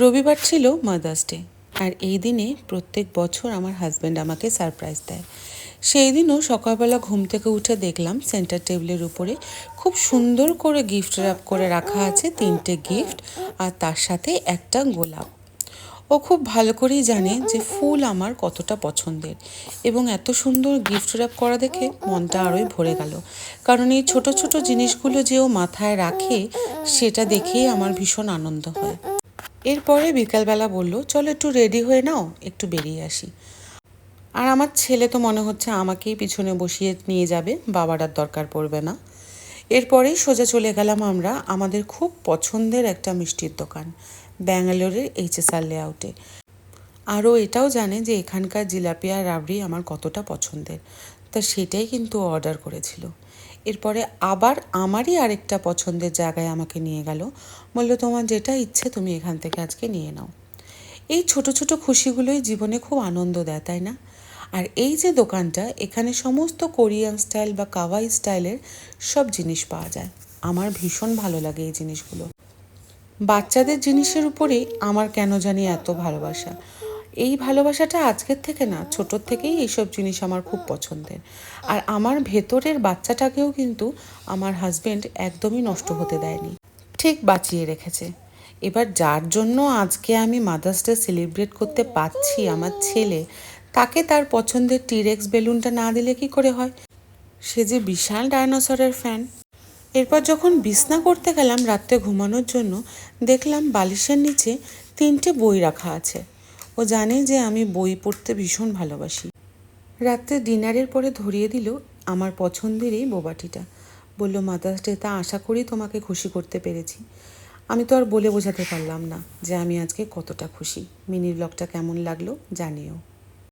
রবিবার ছিল mother's day, আর এই দিনে প্রত্যেক বছর আমার হাজব্যান্ড আমাকে সারপ্রাইজ দেয়। সেই দিনও সকালবেলা ঘুম থেকে উঠে দেখলাম সেন্টার টেবিলের উপরে খুব সুন্দর করে গিফট র্যাপ করে রাখা আছে 3টে গিফট, আর তার সাথে একটা গোলাপ। ও খুব ভালো করেই জানে যে ফুল আমার কতটা পছন্দের, এবং এত সুন্দর গিফট র্যাপ করা দেখে মনটা আরোই ভরে গেল। কারণ এই ছোট ছোট জিনিসগুলো যে ও মাথায় রাখে, সেটা দেখেই আমার ভীষণ আনন্দ হয়। এরপরে বিকালবেলা বলল, চলো একটু রেডি হয়ে নাও, একটু বেরিয়ে আসি। আর আমার ছেলে তো মনে হচ্ছে আমাকেই পিছনে বসিয়ে নিয়ে যাবে, বাবার আর দরকার পড়বে না। এরপরেই সোজা চলে গেলাম আমরা আমাদের খুব পছন্দের একটা মিষ্টির দোকান, ব্যাঙ্গালোরের এইচএসআর লেআউটে। আরও এটাও জানে যে এখানকার জিলাপি আর রাবড়ি আমার কতটা পছন্দের, তা সেটাই কিন্তু অর্ডার করেছিল। এরপরে আবার আমারই আরেকটা পছন্দের জায়গায় আমাকে নিয়ে গেল, বলল তোমার যেটা ইচ্ছে তুমি এখান থেকে আজকে নিয়ে নাও। এই ছোট ছোট খুশিগুলোই জীবনে খুব আনন্দ দেয়, তাই না? আর এই যে দোকানটা, এখানে সমস্ত কোরিয়ান স্টাইল বা কাওয়াই স্টাইলের সব জিনিস পাওয়া যায়। আমার ভীষণ ভালো লাগে এই জিনিসগুলো। বাচ্চাদের জিনিসের উপরেই আমার কেন জানি এত ভালোবাসা। এই ভালোবাসাটা আজকের থেকে না, ছোটোর থেকেই এইসব জিনিস আমার খুব পছন্দের। আর আমার ভেতরের বাচ্চাটাকেও কিন্তু আমার হাজবেন্ড একদমই নষ্ট হতে দেয়নি, ঠিক বাঁচিয়ে রেখেছে। এবার যার জন্য আজকে আমি মাদার্স ডে সেলিব্রেট করতে পারছি, আমার ছেলে, তাকে তার পছন্দের টিরেক্স বেলুনটা না দিলে কি করে হয়? সে যে বিশাল ডায়নোসরের ফ্যান। এরপর যখন বিছনা করতে গেলাম রাত্রে ঘুমানোর জন্য, দেখলাম বালিশের নিচে 3টে বই রাখা আছে। ও জানে যে আমি বই পড়তে ভীষণ ভালোবাসি। রাত্রে ডিনারের পরে ধরিয়ে দিল আমার পছন্দের এই বোবাটিটা। বলল, মাদার্স ডে, তা আশা করি তোমাকে খুশি করতে পেরেছি। আমি তো আর বলে বোঝাতে পারলাম না যে আমি আজকে কতটা খুশি। মিনি ব্লগটা কেমন লাগলো জানিও।